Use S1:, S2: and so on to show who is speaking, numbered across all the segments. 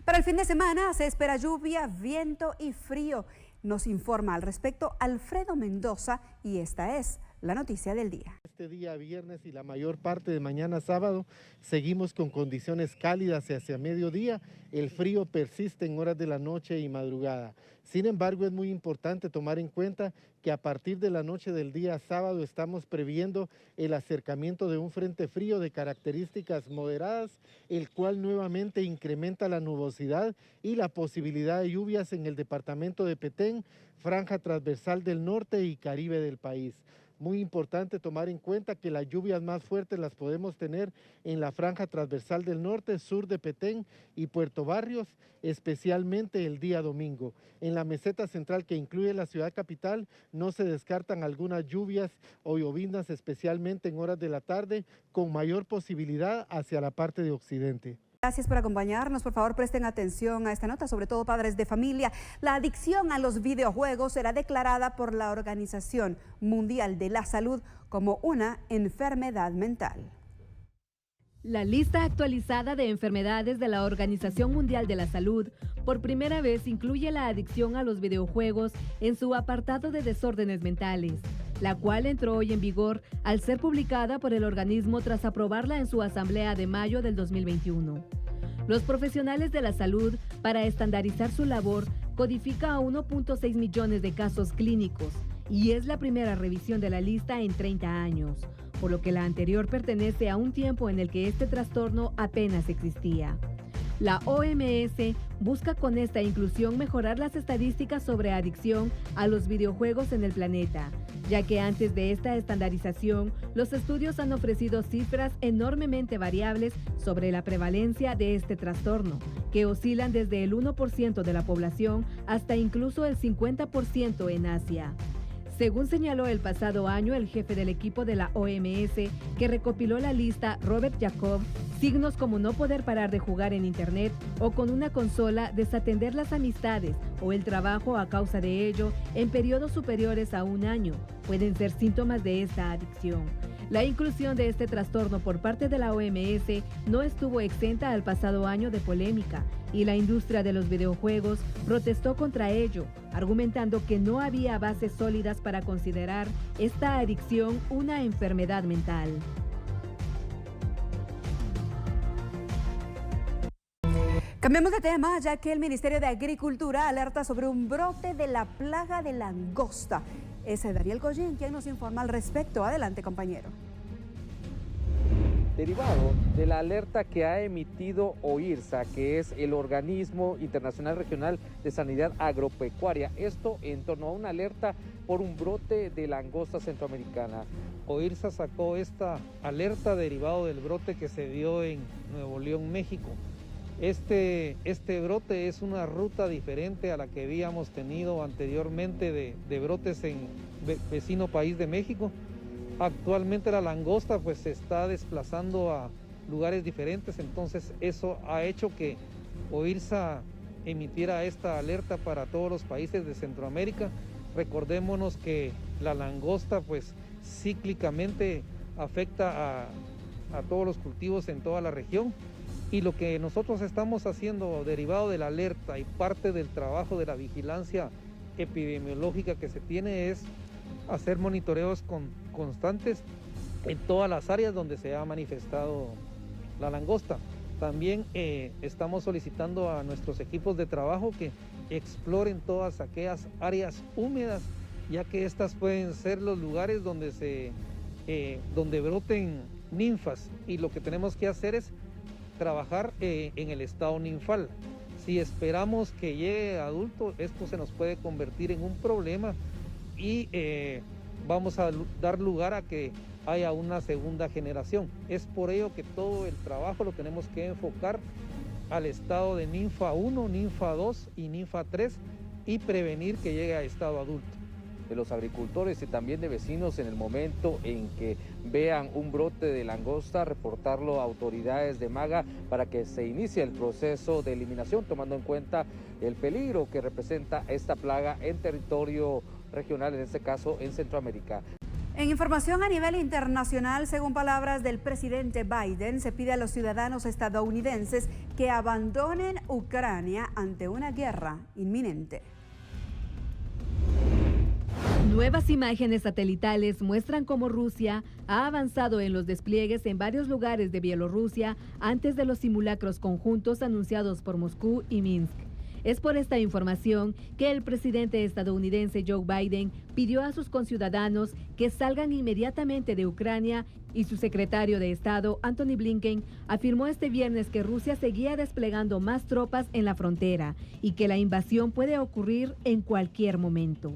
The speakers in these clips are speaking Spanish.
S1: Para el fin de semana se espera lluvia, viento y frío. Nos informa al respecto Alfredo Mendoza y esta es la noticia del día.
S2: Este día viernes y la mayor parte de mañana sábado seguimos con condiciones cálidas hacia mediodía. El frío persiste en horas de la noche y madrugada. Sin embargo, es muy importante tomar en cuenta que a partir de la noche del día sábado estamos previendo el acercamiento de un frente frío de características moderadas, el cual nuevamente incrementa la nubosidad y la posibilidad de lluvias en el departamento de Petén, franja transversal del norte y Caribe del país. Muy importante tomar en cuenta que las lluvias más fuertes las podemos tener en la franja transversal del norte, sur de Petén y Puerto Barrios, especialmente el día domingo. En la meseta central, que incluye la ciudad capital, no se descartan algunas lluvias o lloviznas, especialmente en horas de la tarde, con mayor posibilidad hacia la parte de occidente.
S1: Gracias por acompañarnos. Por favor, presten atención a esta nota, sobre todo padres de familia. La adicción a los videojuegos será declarada por la Organización Mundial de la Salud como una enfermedad mental.
S3: La lista actualizada de enfermedades de la Organización Mundial de la Salud por primera vez incluye la adicción a los videojuegos en su apartado de desórdenes mentales, la cual entró hoy en vigor al ser publicada por el organismo tras aprobarla en su asamblea de mayo del 2021. Los profesionales de la salud, para estandarizar su labor, codifica a 1.6 millones de casos clínicos y es la primera revisión de la lista en 30 años, por lo que la anterior pertenece a un tiempo en el que este trastorno apenas existía. La OMS busca con esta inclusión mejorar las estadísticas sobre adicción a los videojuegos en el planeta, ya que antes de esta estandarización, los estudios han ofrecido cifras enormemente variables sobre la prevalencia de este trastorno, que oscilan desde el 1% de la población hasta incluso el 50% en Asia. Según señaló el pasado año el jefe del equipo de la OMS, que recopiló la lista, Robert Jacob, signos como no poder parar de jugar en Internet o con una consola, desatender las amistades o el trabajo a causa de ello en periodos superiores a un año pueden ser síntomas de esta adicción. La inclusión de este trastorno por parte de la OMS no estuvo exenta al pasado año de polémica y la industria de los videojuegos protestó contra ello, argumentando que no había bases sólidas para considerar esta adicción una enfermedad mental.
S1: Cambiemos de tema, ya que el Ministerio de Agricultura alerta sobre un brote de la plaga de langosta. Es Daniel Goyen quien nos informa al respecto. Adelante, compañero.
S4: Derivado de la alerta que ha emitido OIRSA, que es el Organismo Internacional Regional de Sanidad Agropecuaria, esto en torno a una alerta por un brote de langosta centroamericana.
S5: OIRSA sacó esta alerta derivado del brote que se dio en Nuevo León, México. Este brote es una ruta diferente a la que habíamos tenido anteriormente de brotes en vecino país de México. Actualmente la langosta pues se está desplazando a lugares diferentes, entonces eso ha hecho que OIRSA emitiera esta alerta para todos los países de Centroamérica. Recordémonos que la langosta pues cíclicamente afecta a todos los cultivos en toda la región. Y lo que nosotros estamos haciendo derivado de la alerta y parte del trabajo de la vigilancia epidemiológica que se tiene es hacer monitoreos constantes en todas las áreas donde se ha manifestado la langosta. También estamos solicitando a nuestros equipos de trabajo que exploren todas aquellas áreas húmedas, ya que estas pueden ser los lugares donde broten ninfas, y lo que tenemos que hacer es trabajar en el estado ninfal. Si esperamos que llegue adulto, esto se nos puede convertir en un problema y vamos a dar lugar a que haya una segunda generación. Es por ello que todo el trabajo lo tenemos que enfocar al estado de ninfa 1, ninfa 2 y ninfa 3 y prevenir que llegue a estado adulto.
S4: De los agricultores y también de vecinos, en el momento en que vean un brote de langosta, reportarlo a autoridades de MAGA para que se inicie el proceso de eliminación, tomando en cuenta el peligro que representa esta plaga en territorio regional, en este caso en Centroamérica.
S1: En información a nivel internacional, según palabras del presidente Biden, se pide a los ciudadanos estadounidenses que abandonen Ucrania ante una guerra inminente.
S3: Nuevas imágenes satelitales muestran cómo Rusia ha avanzado en los despliegues en varios lugares de Bielorrusia antes de los simulacros conjuntos anunciados por Moscú y Minsk. Es por esta información que el presidente estadounidense Joe Biden pidió a sus conciudadanos que salgan inmediatamente de Ucrania y su secretario de Estado, Antony Blinken, afirmó este viernes que Rusia seguía desplegando más tropas en la frontera y que la invasión puede ocurrir en cualquier momento.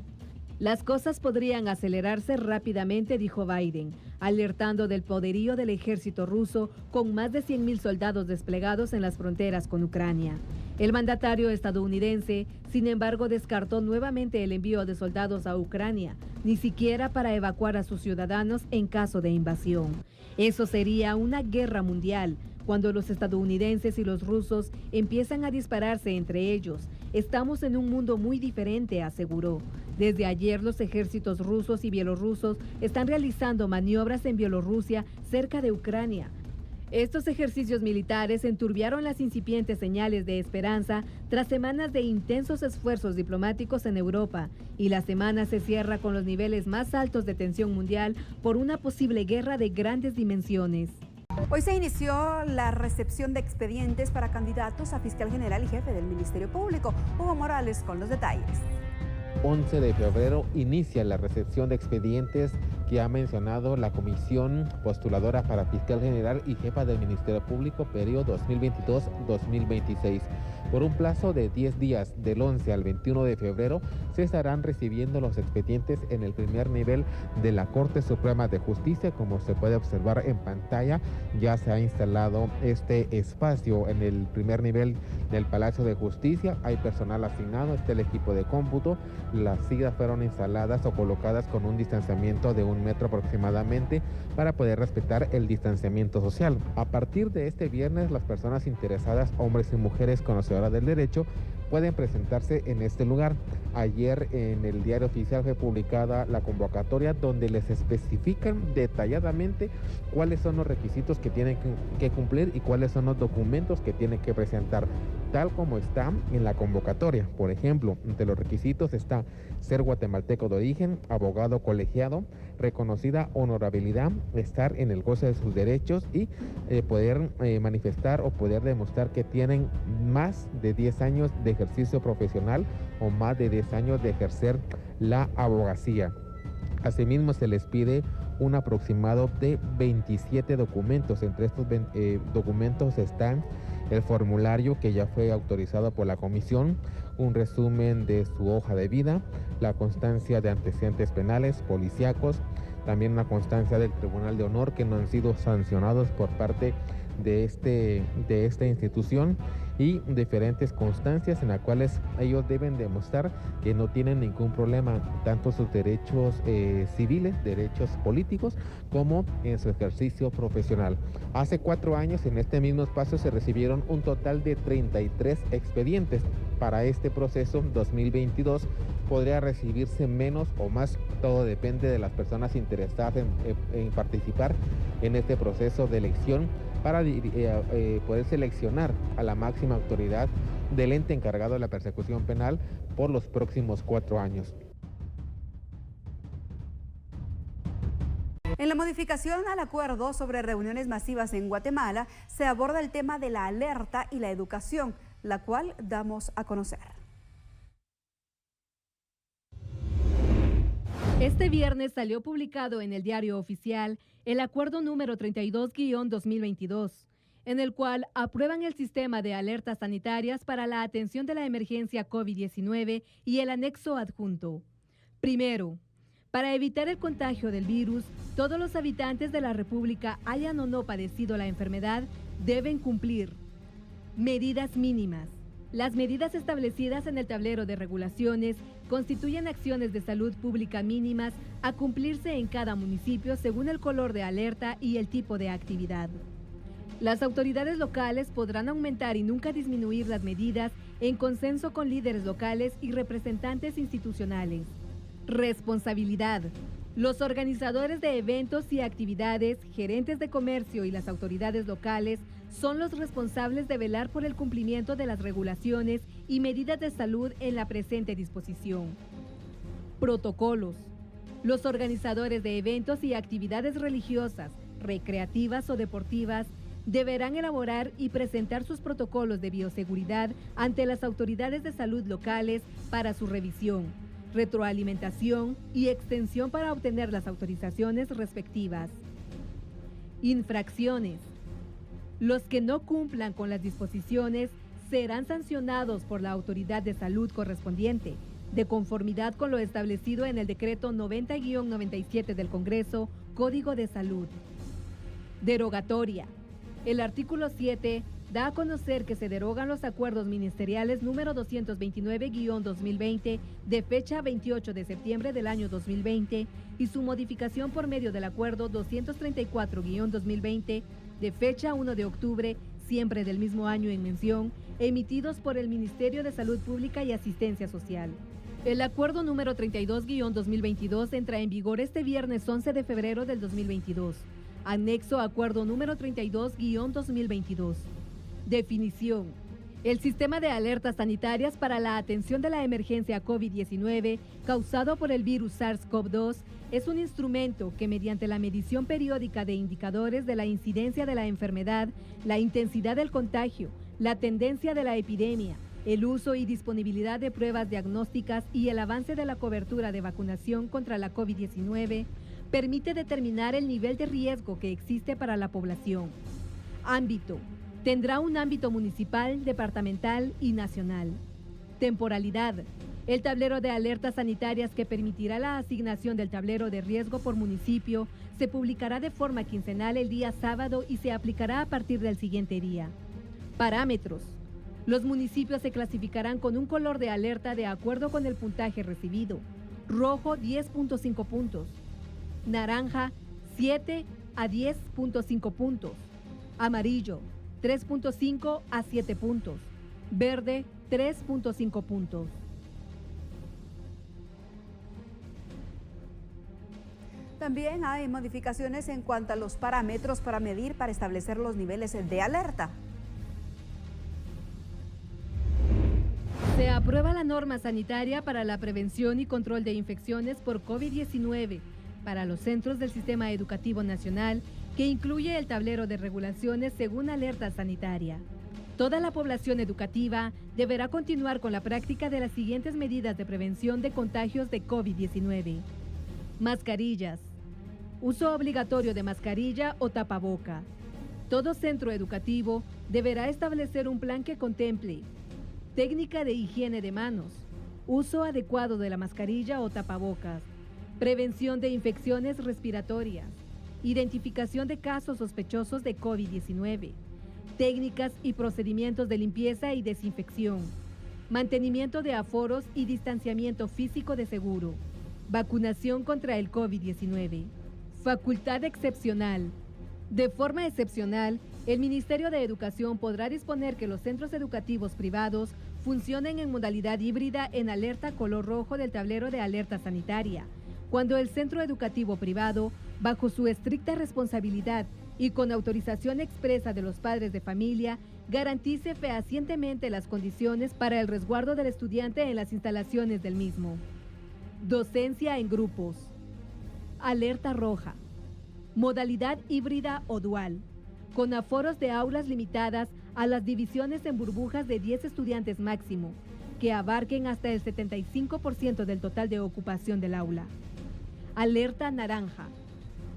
S3: Las cosas podrían acelerarse rápidamente, dijo Biden, alertando del poderío del ejército ruso con más de 100.000 soldados desplegados en las fronteras con Ucrania. El mandatario estadounidense, sin embargo, descartó nuevamente el envío de soldados a Ucrania, ni siquiera para evacuar a sus ciudadanos en caso de invasión. Eso sería una guerra mundial, cuando los estadounidenses y los rusos empiezan a dispararse entre ellos. Estamos en un mundo muy diferente, aseguró. Desde ayer los ejércitos rusos y bielorrusos están realizando maniobras en Bielorrusia cerca de Ucrania. Estos ejercicios militares enturbiaron las incipientes señales de esperanza tras semanas de intensos esfuerzos diplomáticos en Europa, y la semana se cierra con los niveles más altos de tensión mundial por una posible guerra de grandes dimensiones.
S1: Hoy se inició la recepción de expedientes para candidatos a fiscal general y jefe del Ministerio Público. Hugo Morales con los detalles.
S6: 11 de febrero inicia la recepción de expedientes que ha mencionado la comisión postuladora para fiscal general y jefa del Ministerio Público periodo 2022-2026. Por un plazo de 10 días, del 11 al 21 de febrero, se estarán recibiendo los expedientes en el primer nivel de la Corte Suprema de Justicia. Como se puede observar en pantalla, ya se ha instalado este espacio en el primer nivel del Palacio de Justicia. Hay personal asignado, está el equipo de cómputo. Las sillas fueron instaladas o colocadas con un distanciamiento de 1 metro aproximadamente para poder respetar el distanciamiento social. A partir de este viernes, las personas interesadas, hombres y mujeres conocedoras del derecho, pueden presentarse en este lugar. Ayer en el Diario Oficial fue publicada la convocatoria donde les especifican detalladamente cuáles son los requisitos que tienen que cumplir y cuáles son los documentos que tienen que presentar, tal como está en la convocatoria. Por ejemplo, entre los requisitos está ser guatemalteco de origen, abogado colegiado, reconocida honorabilidad, estar en el goce de sus derechos y poder manifestar o poder demostrar que tienen más de 10 años de ejercicio profesional o más de 10 años de ejercer la abogacía. Asimismo, se les pide un aproximado de 27 documentos. Entre estos documentos están el formulario que ya fue autorizado por la comisión, un resumen de su hoja de vida, la constancia de antecedentes penales, policíacos, también una constancia del Tribunal de Honor que no han sido sancionados por parte de esta institución, y diferentes constancias en las cuales ellos deben demostrar que no tienen ningún problema, tanto sus derechos civiles, derechos políticos, como en su ejercicio profesional. Hace 4 años en este mismo espacio se recibieron un total de 33 expedientes. Para este proceso 2022 podría recibirse menos o más, todo depende de las personas interesadas en participar en este proceso de elección para poder seleccionar a la máxima autoridad del ente encargado de la persecución penal por los próximos 4 años.
S1: En la modificación al acuerdo sobre reuniones masivas en Guatemala se aborda el tema de la alerta y la educación, la cual damos a conocer.
S3: Este viernes salió publicado en el Diario Oficial el acuerdo número 32-2022, en el cual aprueban el sistema de alertas sanitarias para la atención de la emergencia COVID-19 y el anexo adjunto. Primero, para evitar el contagio del virus, todos los habitantes de la República, hayan o no padecido la enfermedad, deben cumplir medidas mínimas. Las medidas establecidas en el tablero de regulaciones constituyen acciones de salud pública mínimas a cumplirse en cada municipio según el color de alerta y el tipo de actividad. Las autoridades locales podrán aumentar y nunca disminuir las medidas en consenso con líderes locales y representantes institucionales. Responsabilidad. Los organizadores de eventos y actividades, gerentes de comercio y las autoridades locales son los responsables de velar por el cumplimiento de las regulaciones y medidas de salud en la presente disposición. Protocolos. Los organizadores de eventos y actividades religiosas, recreativas o deportivas deberán elaborar y presentar sus protocolos de bioseguridad ante las autoridades de salud locales para su revisión, retroalimentación y extensión para obtener las autorizaciones respectivas. Infracciones. Los que no cumplan con las disposiciones serán sancionados por la autoridad de salud correspondiente, de conformidad con lo establecido en el decreto 90-97 del Congreso, Código de Salud. Derogatoria. El artículo 7 da a conocer que se derogan los acuerdos ministeriales número 229-2020 de fecha 28 de septiembre del año 2020 y su modificación por medio del acuerdo 234-2020 de fecha 1 de octubre, siempre del mismo año en mención, emitidos por el Ministerio de Salud Pública y Asistencia Social. El acuerdo número 32-2022 entra en vigor este viernes 11 de febrero del 2022. Anexo a acuerdo número 32-2022. Definición. El sistema de alertas sanitarias para la atención de la emergencia COVID-19 causado por el virus SARS-CoV-2 es un instrumento que mediante la medición periódica de indicadores de la incidencia de la enfermedad, la intensidad del contagio, la tendencia de la epidemia, el uso y disponibilidad de pruebas diagnósticas y el avance de la cobertura de vacunación contra la COVID-19, permite determinar el nivel de riesgo que existe para la población. Ámbito. Tendrá un ámbito municipal, departamental y nacional. Temporalidad. El tablero de alertas sanitarias que permitirá la asignación del tablero de riesgo por municipio se publicará de forma quincenal el día sábado y se aplicará a partir del siguiente día. Parámetros. Los municipios se clasificarán con un color de alerta de acuerdo con el puntaje recibido. Rojo, 10.5 puntos. Naranja, 7 a 10.5 puntos. Amarillo, 3.5 a 7 puntos. Verde, 3.5 puntos.
S1: También hay modificaciones en cuanto a los parámetros para medir, para establecer los niveles de alerta.
S3: Se aprueba la norma sanitaria para la prevención y control de infecciones por COVID-19 para los centros del Sistema Educativo Nacional, que incluye el tablero de regulaciones según alerta sanitaria. Toda la población educativa deberá continuar con la práctica de las siguientes medidas de prevención de contagios de COVID-19. Mascarillas. Uso obligatorio de mascarilla o tapaboca. Todo centro educativo deberá establecer un plan que contemple técnica de higiene de manos, uso adecuado de la mascarilla o tapabocas, prevención de infecciones respiratorias, identificación de casos sospechosos de COVID-19, técnicas y procedimientos de limpieza y desinfección, mantenimiento de aforos y distanciamiento físico de seguro, vacunación contra el COVID-19. Facultad excepcional. De forma excepcional, el Ministerio de Educación podrá disponer que los centros educativos privados funcionen en modalidad híbrida en alerta color rojo del tablero de alerta sanitaria, cuando el centro educativo privado, bajo su estricta responsabilidad y con autorización expresa de los padres de familia, garantice fehacientemente las condiciones para el resguardo del estudiante en las instalaciones del mismo. Docencia en grupos. Alerta roja. Modalidad híbrida o dual, con aforos de aulas limitadas a las divisiones en burbujas de 10 estudiantes máximo, que abarquen hasta el 75% del total de ocupación del aula. Alerta naranja.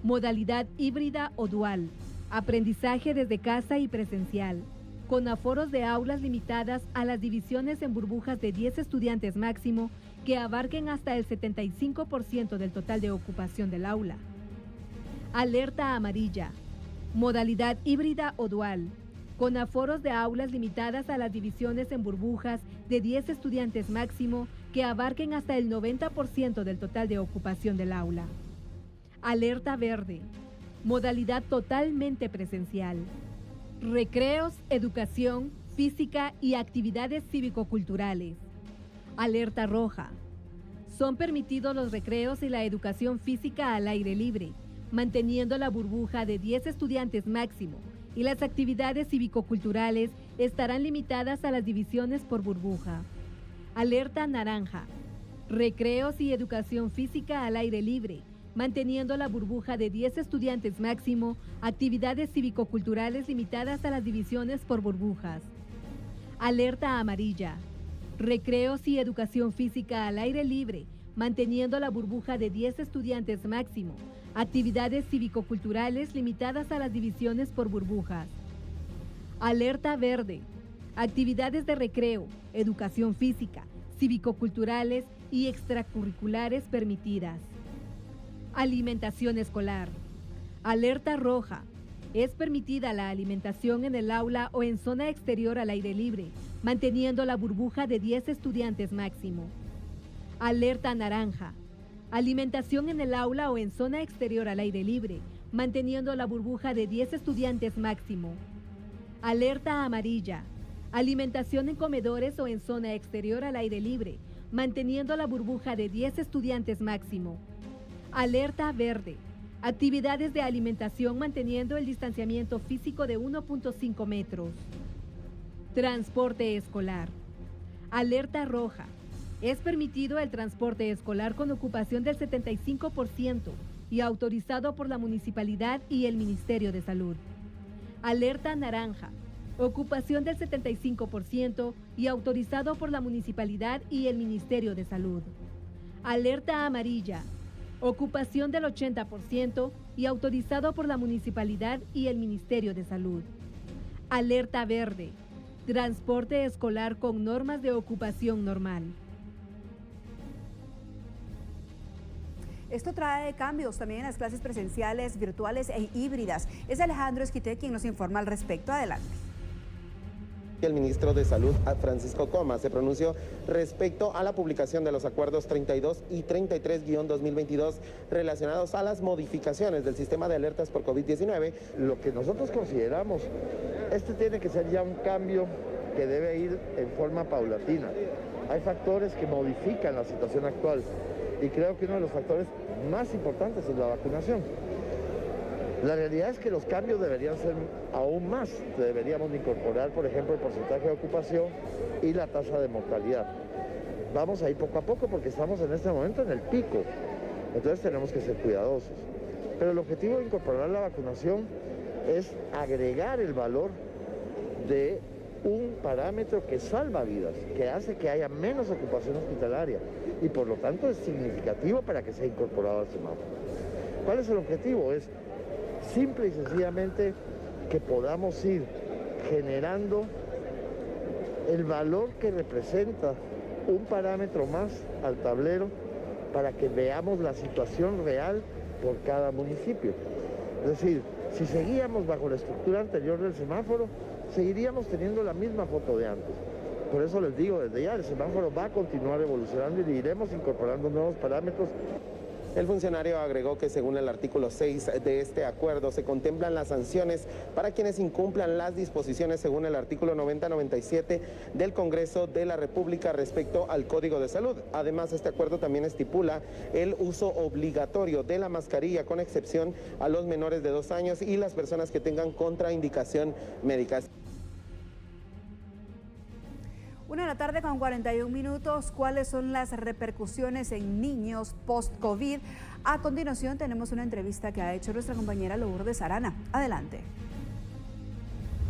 S3: Modalidad híbrida o dual, aprendizaje desde casa y presencial, con aforos de aulas limitadas a las divisiones en burbujas de 10 estudiantes máximo, que abarquen hasta el 75% del total de ocupación del aula. Alerta amarilla. Modalidad híbrida o dual, con aforos de aulas limitadas a las divisiones en burbujas de 10 estudiantes máximo, que abarquen hasta el 90% del total de ocupación del aula. Alerta verde. Modalidad totalmente presencial. Recreos, educación, física y actividades cívico-culturales. Alerta roja. Son permitidos los recreos y la educación física al aire libre, manteniendo la burbuja de 10 estudiantes máximo, y las actividades cívico-culturales estarán limitadas a las divisiones por burbuja. Alerta naranja. Recreos y educación física al aire libre, manteniendo la burbuja de 10 estudiantes máximo, actividades cívico-culturales limitadas a las divisiones por burbujas. Alerta amarilla. Recreos y educación física al aire libre, manteniendo la burbuja de 10 estudiantes máximo, actividades cívico-culturales limitadas a las divisiones por burbujas. Alerta verde. Actividades de recreo, educación física, cívico-culturales y extracurriculares permitidas. Alimentación escolar. Alerta roja. Es permitida la alimentación en el aula o en zona exterior al aire libre, manteniendo la burbuja de 10 estudiantes máximo. Alerta naranja. Alimentación en el aula o en zona exterior al aire libre, manteniendo la burbuja de 10 estudiantes máximo. Alerta amarilla. Alimentación en comedores o en zona exterior al aire libre, manteniendo la burbuja de 10 estudiantes máximo. Alerta verde. Actividades de alimentación manteniendo el distanciamiento físico de 1.5 metros. Transporte escolar. Alerta roja. Es permitido el transporte escolar con ocupación del 75% y autorizado por la municipalidad y el Ministerio de Salud. Alerta naranja. Ocupación del 75% y autorizado por la municipalidad y el Ministerio de Salud. Alerta amarilla. Ocupación del 80% y autorizado por la municipalidad y el Ministerio de Salud. Alerta verde. Transporte escolar con normas de ocupación normal.
S1: Esto trae cambios también en las clases presenciales, virtuales e híbridas. Es Alejandro Esquité quien nos informa al respecto. Adelante.
S7: El ministro de Salud, Francisco Coma, se pronunció respecto a la publicación de los acuerdos 32 y 33-2022 relacionados a las modificaciones del sistema de alertas por COVID-19.
S8: Lo que nosotros consideramos, tiene que ser ya un cambio que debe ir en forma paulatina. Hay factores que modifican la situación actual y creo que uno de los factores más importantes es la vacunación. La realidad es que los cambios deberían ser aún más. Deberíamos incorporar, por ejemplo, el porcentaje de ocupación y la tasa de mortalidad. Vamos a ir poco a poco porque estamos en este momento en el pico. Entonces tenemos que ser cuidadosos. Pero el objetivo de incorporar la vacunación es agregar el valor de un parámetro que salva vidas, que hace que haya menos ocupación hospitalaria y por lo tanto es significativo para que sea incorporado al semáforo. ¿Cuál es el objetivo? Es simple y sencillamente que podamos ir generando el valor que representa un parámetro más al tablero para que veamos la situación real por cada municipio. Es decir, si seguíamos bajo la estructura anterior del semáforo, seguiríamos teniendo la misma foto de antes. Por eso les digo desde ya, el semáforo va a continuar evolucionando y iremos incorporando nuevos parámetros.
S7: El funcionario agregó que según el artículo 6 de este acuerdo se contemplan las sanciones para quienes incumplan las disposiciones según el artículo 90-97 del Congreso de la República respecto al Código de Salud. Además, este acuerdo también estipula el uso obligatorio de la mascarilla con excepción a los menores de 2 años y las personas que tengan contraindicación médica.
S1: 1:41 p.m. ¿Cuáles son las repercusiones en niños post-COVID? A continuación tenemos una entrevista que ha hecho nuestra compañera Lourdes Arana. Adelante.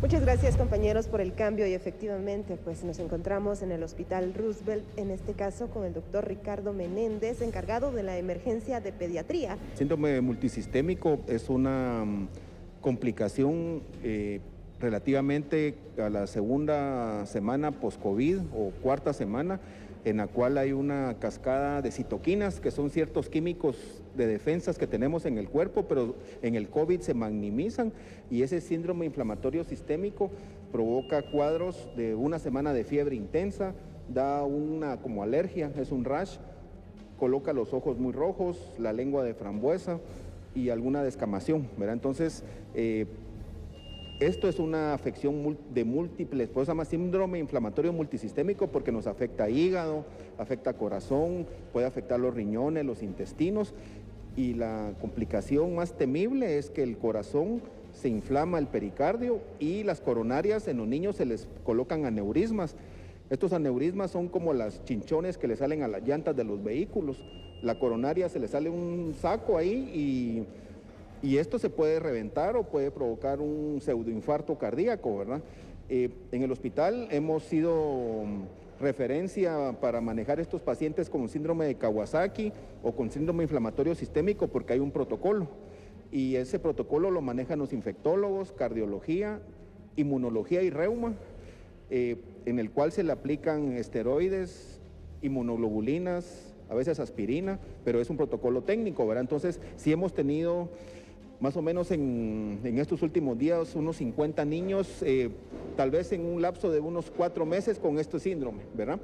S9: Muchas gracias, compañeros, por el cambio y efectivamente pues nos encontramos en el Hospital Roosevelt, en este caso con el doctor Ricardo Menéndez, encargado de la emergencia de pediatría.
S10: Síndrome multisistémico es una complicación relativamente a la segunda semana post-COVID o cuarta semana, en la cual hay una cascada de citoquinas, que son ciertos químicos de defensas que tenemos en el cuerpo, pero en el COVID se magnimizan y ese síndrome inflamatorio sistémico provoca cuadros de una semana de fiebre intensa, da una como alergia, es un rash, coloca los ojos muy rojos, la lengua de frambuesa y alguna descamación, ¿verdad? Entonces, Esto es una afección de múltiples, por eso se llama síndrome inflamatorio multisistémico, porque nos afecta hígado, afecta corazón, puede afectar los riñones, los intestinos, y la complicación más temible es que el corazón se inflama, el pericardio, y las coronarias en los niños se les colocan aneurismas. Estos aneurismas son como las chinchones que le salen a las llantas de los vehículos. La coronaria se le sale un saco ahí y esto se puede reventar o puede provocar un pseudoinfarto cardíaco, ¿verdad? En el hospital hemos sido referencia para manejar estos pacientes con síndrome de Kawasaki o con síndrome inflamatorio sistémico porque hay un protocolo. Y ese protocolo lo manejan los infectólogos, cardiología, inmunología y reuma, en el cual se le aplican esteroides, inmunoglobulinas, a veces aspirina, pero es un protocolo técnico, ¿verdad? Entonces, sí hemos tenido más o menos en estos últimos días unos 50 niños, tal vez en un lapso de unos 4 meses con este síndrome, ¿verdad?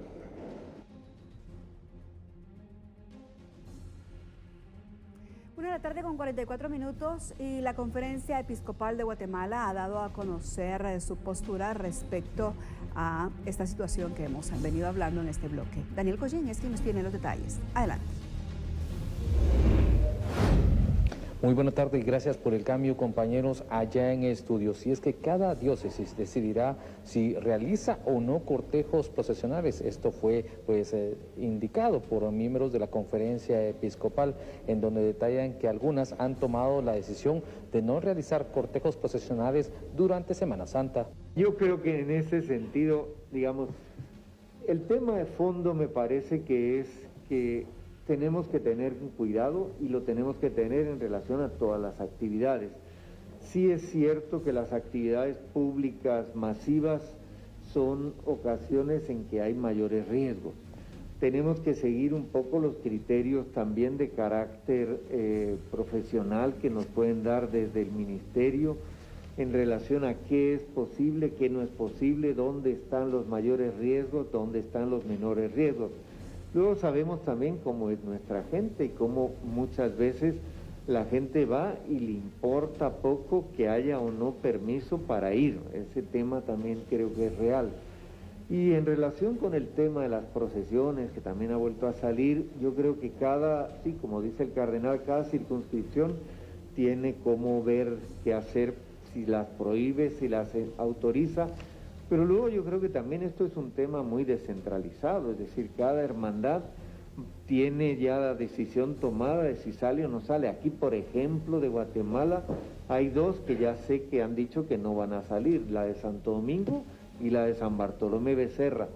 S1: Una de la tarde con 44 minutos y la Conferencia Episcopal de Guatemala ha dado a conocer su postura respecto a esta situación que hemos venido hablando en este bloque. Daniel Collín es quien nos tiene los detalles. Adelante.
S4: Muy buena tarde y gracias por el cambio, compañeros, allá en estudios. Y es que cada diócesis decidirá si realiza o no cortejos procesionales. Esto fue indicado por miembros de la Conferencia Episcopal, en donde detallan que algunas han tomado la decisión de no realizar cortejos procesionales durante Semana Santa.
S11: Yo creo que en ese sentido, digamos, el tema de fondo me parece que es que tenemos que tener cuidado y lo tenemos que tener en relación a todas las actividades. Sí es cierto que las actividades públicas masivas son ocasiones en que hay mayores riesgos. Tenemos que seguir un poco los criterios también de carácter profesional que nos pueden dar desde el ministerio en relación a qué es posible, qué no es posible, dónde están los mayores riesgos, dónde están los menores riesgos. Luego sabemos también cómo es nuestra gente y cómo muchas veces la gente va y le importa poco que haya o no permiso para ir. Ese tema también creo que es real. Y en relación con el tema de las procesiones, que también ha vuelto a salir, yo creo que sí, como dice el cardenal, cada circunscripción tiene cómo ver qué hacer, si las prohíbe, si las autoriza. Pero luego yo creo que también esto es un tema muy descentralizado, es decir, cada hermandad tiene ya la decisión tomada de si sale o no sale. Aquí, por ejemplo, de Guatemala, hay 2 que ya sé que han dicho que no van a salir, la de Santo Domingo y la de San Bartolomé Becerra.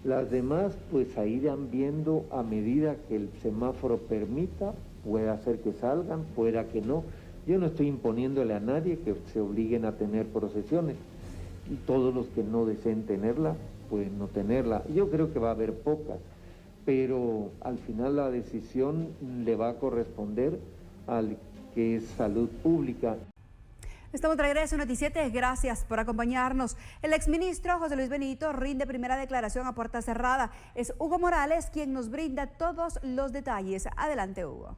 S11: Las demás, pues ahí irán viendo a medida que el semáforo permita, pueda ser que salgan, pueda que no. Yo no estoy imponiéndole a nadie que se obliguen a tener procesiones. Y todos los que no deseen tenerla, pueden no tenerla. Yo creo que va a haber pocas, pero al final la decisión le va a corresponder al que es salud pública.
S1: Estamos de regreso en Noticiete, gracias por acompañarnos. El exministro José Luis Benito rinde primera declaración a puerta cerrada. Es Hugo Morales quien nos brinda todos los detalles. Adelante, Hugo.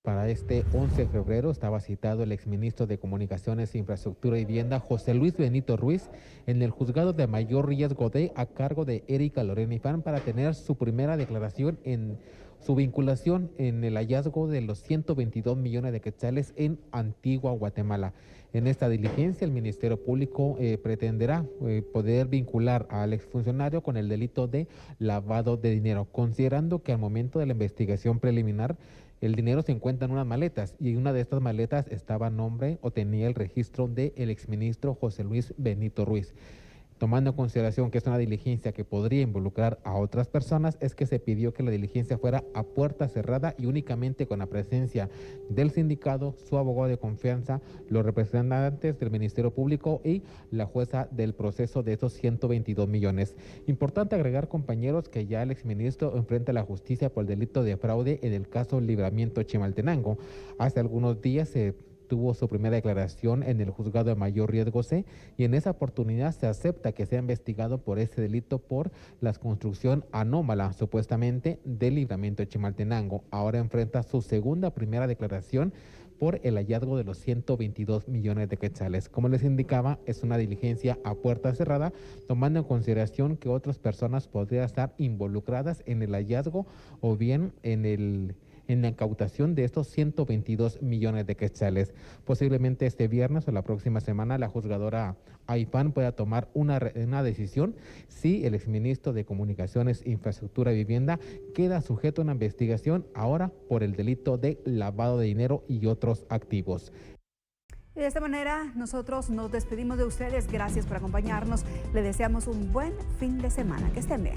S6: Para este 11 de febrero estaba citado el exministro de Comunicaciones, Infraestructura y Vivienda, José Luis Benito Ruiz, en el juzgado de mayor riesgo a cargo de Erika Lorena Ifán para tener su primera declaración en su vinculación en el hallazgo de los 122 millones de quetzales en Antigua Guatemala. En esta diligencia, el Ministerio Público pretenderá poder vincular al exfuncionario con el delito de lavado de dinero, considerando que al momento de la investigación preliminar, el dinero se encuentra en unas maletas y en una de estas maletas estaba nombre o tenía el registro del exministro José Luis Benito Ruiz. Tomando en consideración que es una diligencia que podría involucrar a otras personas, es que se pidió que la diligencia fuera a puerta cerrada y únicamente con la presencia del sindicado, su abogado de confianza, los representantes del Ministerio Público y la jueza del proceso de esos 122 millones. Importante agregar, compañeros, que ya el exministro enfrenta a la justicia por el delito de fraude en el caso Libramiento Chimaltenango. Hace algunos días se tuvo su primera declaración en el juzgado de mayor riesgo C y en esa oportunidad se acepta que sea investigado por ese delito por la construcción anómala supuestamente del Libramiento de Chimaltenango. Ahora enfrenta su primera declaración por el hallazgo de los 122 millones de quetzales. Como les indicaba, es una diligencia a puerta cerrada, tomando en consideración que otras personas podrían estar involucradas en el hallazgo o bien en la incautación de estos 122 millones de quetzales. Posiblemente este viernes o la próxima semana la juzgadora Aipán pueda tomar una decisión si el exministro de Comunicaciones, Infraestructura y Vivienda queda sujeto a una investigación ahora por el delito de lavado de dinero y otros activos.
S1: Y de esta manera nosotros nos despedimos de ustedes. Gracias por acompañarnos. Le deseamos un buen fin de semana. Que estén bien.